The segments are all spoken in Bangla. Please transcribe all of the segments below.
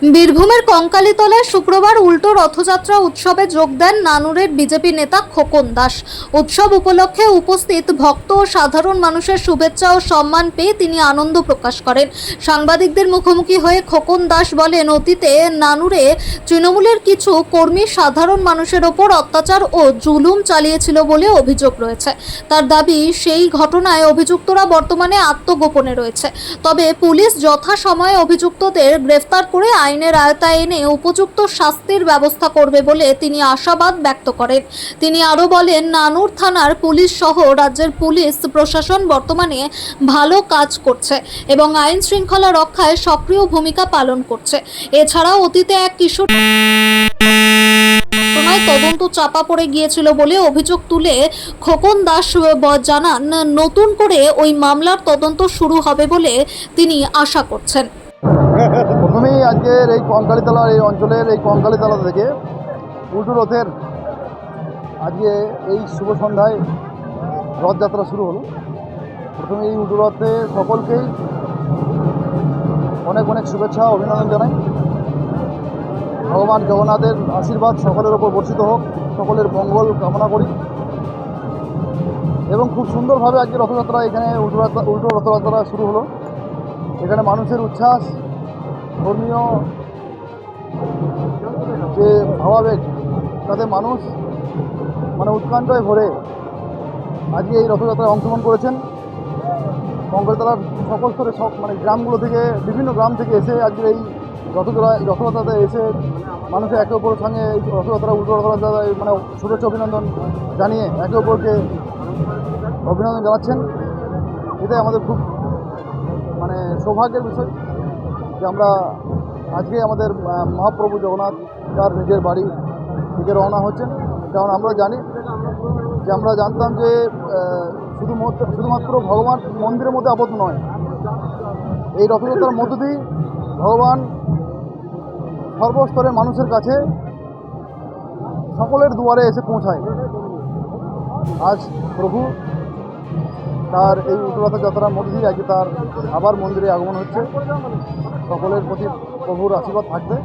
বীরভূমের কঙ্কালীতলায় শুক্রবার উল্টো রথযাত্রা উৎসবে যোগ দেন নানুরের বিজেপি নেতা খোকন দাস। উৎসব উপলক্ষে উপস্থিত ভক্ত ও সাধারণ মানুষের শুভেচ্ছা ও সম্মান পেয়ে তিনি আনন্দ প্রকাশ করেন। সাংবাদিকদের মুখোমুখি হয়ে খোকন দাস বলেন, অতীতে নানুরে তৃণমূলের কিছু কর্মী সাধারণ মানুষের ওপর অত্যাচার ও জুলুম চালিয়েছিল বলে অভিযোগ রয়েছে। তার দাবি, সেই ঘটনায় অভিযুক্তরা বর্তমানে আত্মগোপনে রয়েছে। তবে পুলিশ যথাসময়ে অভিযুক্তদের গ্রেফতার করে আইনের আওতায় এনে উপযুক্ত শাস্তির ব্যবস্থা করবে বলে তিনি আশাবাদ ব্যক্ত করেন। তিনি আরও বলেন, নানুর থানার পুলিশ সহ রাজ্যের পুলিশ প্রশাসন বর্তমানে ভালো কাজ করছে এবং আইন শৃঙ্খলা রক্ষায় সক্রিয় ভূমিকা পালন করছে। এছাড়াও অতীতে এক কিশোর তদন্ত চাপা পড়ে গিয়েছিল বলে অভিযোগ তুলে খোকন দাস জানান, নতুন করে ওই মামলার তদন্ত শুরু হবে বলে তিনি আশা করছেন। প্রথমেই আজকের এই কঙ্কালীতলার এই অঞ্চলের এই কঙ্কালীতলা থেকে উল্টো রথের আজকে এই শুভ সন্ধ্যায় রথযাত্রা শুরু হলো। প্রথমে এই উল্টো রথে সকলকেই অনেক অনেক শুভেচ্ছা অভিনন্দন জানাই। ভগবান জগন্নাথের আশীর্বাদ সকলের ওপর বর্ষিত হোক, সকলের মঙ্গল কামনা করি। এবং খুব সুন্দরভাবে আজকে রথযাত্রা এখানে উল্টো রথযাত্রা শুরু হলো। এখানে মানুষের উচ্ছ্বাস, ধর্মীয় যে ভাবাবেগ, তাতে মানুষ উৎকণ্ঠায় ভরে আজকে এই রথযাত্রায় অংশগ্রহণ করেছেন। কঙ্কালীতলার সকল স্তরে গ্রামগুলো থেকে, বিভিন্ন গ্রাম থেকে এসে আজকে এই রথযাত্রাতে এসে মানুষের একে অপরের সঙ্গে এই রথযাত্রা উল্টো রথযাত্রায় শুভেচ্ছা অভিনন্দন জানিয়ে একে অপরকে অভিনন্দন জানাচ্ছেন। এটাই আমাদের খুব সৌভাগ্যের বিষয় যে আমরা আজকে আমাদের মহাপ্রভু জগন্নাথ তার নিজের বাড়ি থেকে রওনা হচ্ছেন। কারণ আমরা জানতাম যে শুধুমাত্র ভগবান মন্দিরের মধ্যে আবদ্ধ নয়, এই রথযাত্রার মধ্য দিয়েই ভগবান সর্বস্তরের মানুষের কাছে সকলের দুয়ারে এসে পৌঁছায়। আজ প্রভু তার এই উল্টো রথযাত্রার মধ্যে দিয়ে আজকে তার আবার মন্দিরে আগমন হচ্ছে। সকলের প্রতি প্রভুর আশীর্বাদ থাকবে।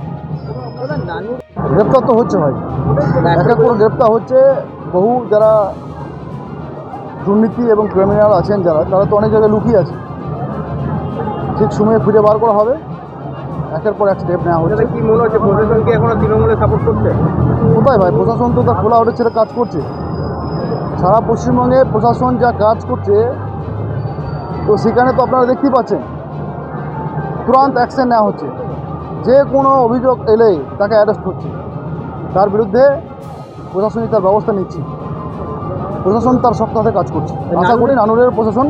গ্রেপ্তার তো হচ্ছে ভাই, এক এক করে গ্রেপ্তার হচ্ছে। বহু যারা দুর্নীতি এবং ক্রিমিনাল আছেন তারা তো অনেক জায়গায় লুকিয়ে আছে। ঠিক সময়ে খুঁজে বার করা হবে, একের পর এক স্টেপ নেওয়া হচ্ছে। কি মনে হচ্ছে প্রশাসনকে এখনো তৃণমূলে সাপোর্ট করছে? কোথায় ভাই, প্রশাসন তো তার খোলা ওঠে ছেড়ে কাজ করছে। সারা পশ্চিমবঙ্গে প্রশাসন যা কাজ করছে, তো সেখানে তো আপনারা দেখতেই পাচ্ছেন তুরন্ত অ্যাকশন নেওয়া হচ্ছে। যে কোনো অভিযোগ এলেই তাকে অ্যারেস্ট হচ্ছে, তার বিরুদ্ধে প্রশাসনিক তার ব্যবস্থা নিচ্ছে। প্রশাসন তার শক্ত হাতে কাজ করছে। আশা করি নানুরের প্রশাসন,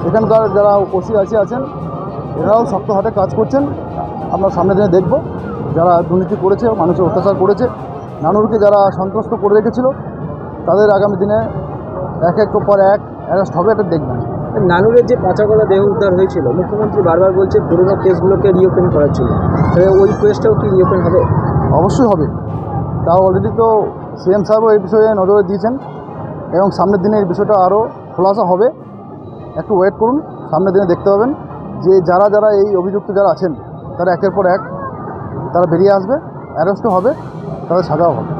এখানকার যারা ওসি আছেন, এরাও শক্ত হাতে কাজ করছেন। আমরা সামনের দিনে দেখব যারা দুর্নীতি করেছে, মানুষের অত্যাচার করেছে, নানুরকে যারা সন্ত্রস্ত করে রেখেছিল, তাদের আগামী দিনে এক এক পর এক অ্যারেস্ট হবে, এটা দেখবেন। নানুরের যে পাচারকলা দেহ উদ্ধার হয়েছিল, মুখ্যমন্ত্রী বারবার বলছে পুরোনো কেসগুলোকে রিওপেন করার জন্য। ওই কেসটাও কি রিওপেন হবে? অবশ্যই হবে। তাও অলরেডি তো সিএম সাহেবও এই বিষয়ে নজরে দিয়েছেন এবং সামনের দিনে এই বিষয়টা আরও খোলাসা হবে। একটু ওয়েট করুন, সামনের দিনে দেখতে পাবেন যে যারা এই অভিযুক্ত যারা আছেন তারা একের পর এক তারা বেরিয়ে আসবে, অ্যারেস্টও হবে, তাদের সাজাও হবে।